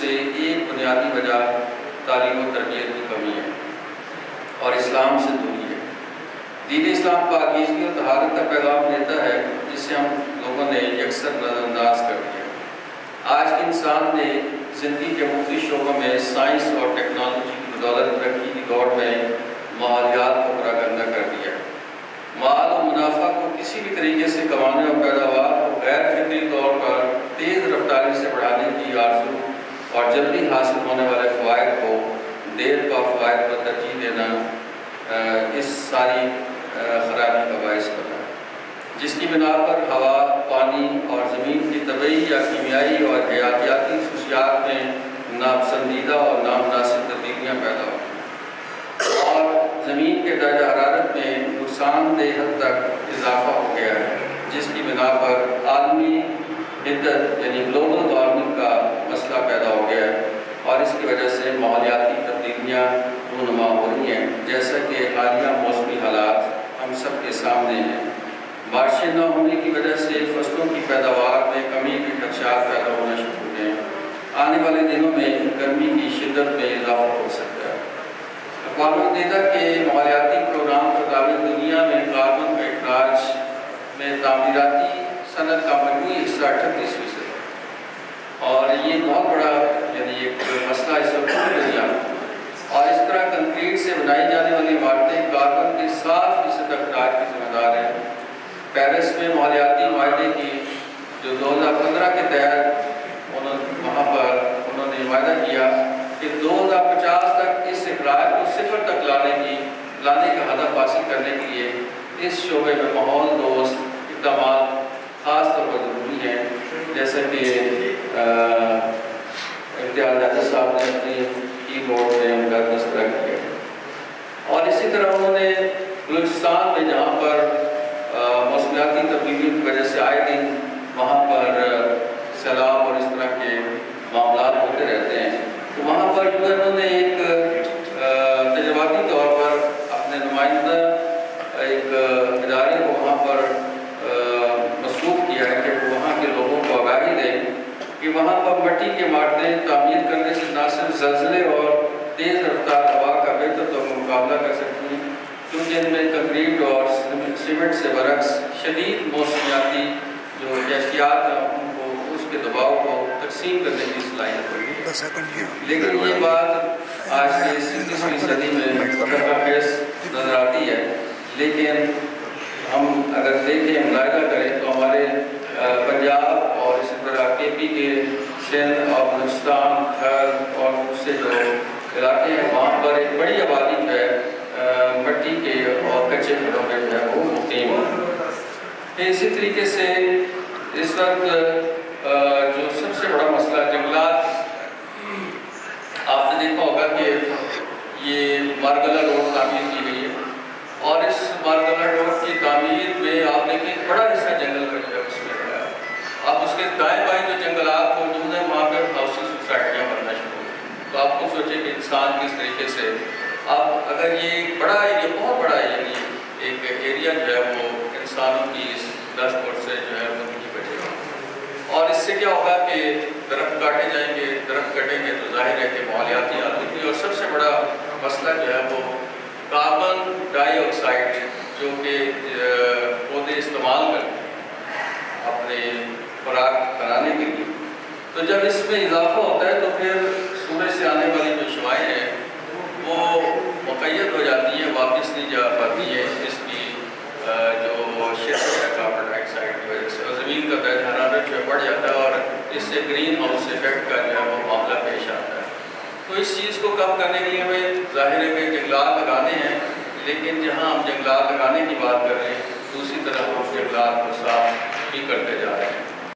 سے ایک بنیادی وجہ تعلیم و تربیت کی کمی ہے اور اسلام سے دوری ہے۔ دین اسلام پاکیزگی اور طہارت کا پیغام دیتا ہے جسے ہم لوگوں نے یکسر نظر انداز کر دیا۔ آج کے انسان نے زندگی کے مختلف شعبوں میں سائنس اور ٹیکنالوجی کی بدولت ترقی کی دوڑ میں ماحولیات کو پراگندہ کر دیا ہے۔ مال و منافع کو کسی بھی طریقے سے کمانے اور پیداوار کو غیر فطری طور پر تیز رفتاری سے بڑھانے کی آرزو اور جلدی حاصل ہونے والے فوائد کو دیر پا فوائد پر ترجیح دینا اس ساری خرابی کا باعث بنا ہے، جس کی بنا پر ہوا، پانی اور زمین کی طبعی یا کیمیائی اور حیاتیاتی خصوصیات میں ناپسندیدہ اور نامناسب تبدیلیاں پیدا ہوئی اور زمین کے درجہ حرارت میں نقصان دہ حد تک اضافہ ہو گیا ہے، جس کی بنا پر عالمی حدت یعنی گلوبل وارمنگ کا مسئلہ پیدا ہو گیا ہے اور اس کی وجہ سے ماحولیاتی تبدیلیاں رونما ہو رہی ہیں، جیسا کہ حالیہ موسمی حالات ہم سب کے سامنے ہیں۔ بارشیں نہ ہونے کی وجہ سے فصلوں کی پیداوار میں کمی کے خدشات پیدا ہونا شروع ہو گئے ہیں۔ آنے والے دنوں میں گرمی کی شدت میں اضافہ ہو سکتا ہے۔ اقوام متحدہ کے ماحولیاتی پروگرام کے مطابق دنیا میں کاربن کا اخراج میں تعمیراتی صنعت کا مجموعی حصہ 38% اور یہ بہت بڑا یعنی ایک مسئلہ اس وقت پوری دنیا اور اس طرح کنکریٹ سے بنائی جانے والی عمارتیں کاربن کے 7% اخراج کی ذمہ دار ہیں۔ پیرس میں ماحولیاتی معاہدے کی جو 2015 کے تحت انہوں نے معاہدہ کیا کہ 2050 تک اس اخراج کو 0 تک لانے کا ہدف حاصل کرنے کے لیے اس شعبے میں ماحول دوست اقدامات خاص طور پر ضروری ہیں، جیسا کہ امتیاز احمد صاحب نے اپنی کی بورڈ میں ان کا تذکرہ کیا اور اسی طرح انہوں نے بلوچستان میں جہاں پر موسمیاتی تبدیلیوں کی وجہ سے آئے دن وہاں پر سیلاب اور اس طرح کے معاملات ہوتے رہتے ہیں، تو وہاں پر جو ہے انہوں نے ایک تجرباتی طور پر اپنے نمائندہ ایک ادارے کو وہاں پر مصروف کیا ہے کہ وہ وہاں کے لوگوں کو آگاہی دیں کہ وہاں پر مٹی کے عمارتیں تعمیر کرنے سے نہ صرف زلزلے اور تیز رفتار ہوا کا بہتر طور پر مقابلہ کر سکتی ہیں، کیونکہ ان میں کنکریٹ اور سیمنٹ سے برعکس شدید موسمیاتی جو کیفیات ہیں ان کو اس کے دباؤ کو تقسیم کرنے کی صلاحیت ہوگی۔ لیکن یہ بات آج کے 21ویں صدی میں خیز نظر آتی ہے، لیکن ہم اگر دیکھیں ملاحظہ کریں تو ہمارے پنجاب اور اسی طرح کے پی کے سندھ اور بلوچستان خیبر اور دوسرے جو علاقے ہیں وہاں پر ایک بڑی آبادی جو ہے مٹی کے اور کچے گھروں میں جو ہے وہ مقیم ہے۔ اسی طریقے سے اس وقت جو سب سے بڑا مسئلہ جنگلات، آپ نے دیکھا ہوگا کہ یہ مارگلہ روڈ تعمیر کی گئی ہے اور اس مارگلہ روڈ کی تعمیر میں آپ دیکھیں بڑا حصہ جنگل کا جو ہے اس میں رہا ہے۔ آپ اس کے دائیں بائیں جو جنگلات موجود ہیں وہاں پہ ہاؤسنگ سوسائٹیاں بننا شروع ہو گئی، تو آپ کو سوچیں کہ انسان کس طریقے سے اب اگر یہ بڑا یہ بہت بڑا یعنی ایک ایریا جو ہے وہ انسانوں کی اس دستور سے جو ہے وہ نہیں بچے گا اور اس سے کیا ہوگا کہ درخت کاٹے جائیں گے، درخت کٹیں گے تو ظاہر ہے کہ ماحولیاتی آلودگی اور سب سے بڑا مسئلہ جو ہے وہ کاربن ڈائی آکسائڈ جو کہ پودے استعمال کرتے ہیں اپنے خوراک بنانے کے لیے، تو جب اس میں اضافہ ہوتا ہے تو پھر سورج سے آنے والی جو شعاعیں ہیں وہ مقید ہو جاتی ہیں، واپس نہیں جا پاتی ہیں اس کی جو شدت ہے کاربن ڈائی آکسائڈ کی وجہ سے، اور زمین کا درجہ حرارت جو بڑھ جاتا ہے اور اس سے گرین ہاؤس ایفیکٹ کا جو ہے وہ معاملہ پیش آتا ہے۔ تو اس چیز کو کم کرنے کے لیے ہمیں ظاہر ہے کہ جنگلات لگانے ہیں، لیکن جہاں ہم جنگلات لگانے کی بات کر رہے ہیں دوسری طرف ہم جنگلات کو صاف بھی کرتے جا رہے ہیں۔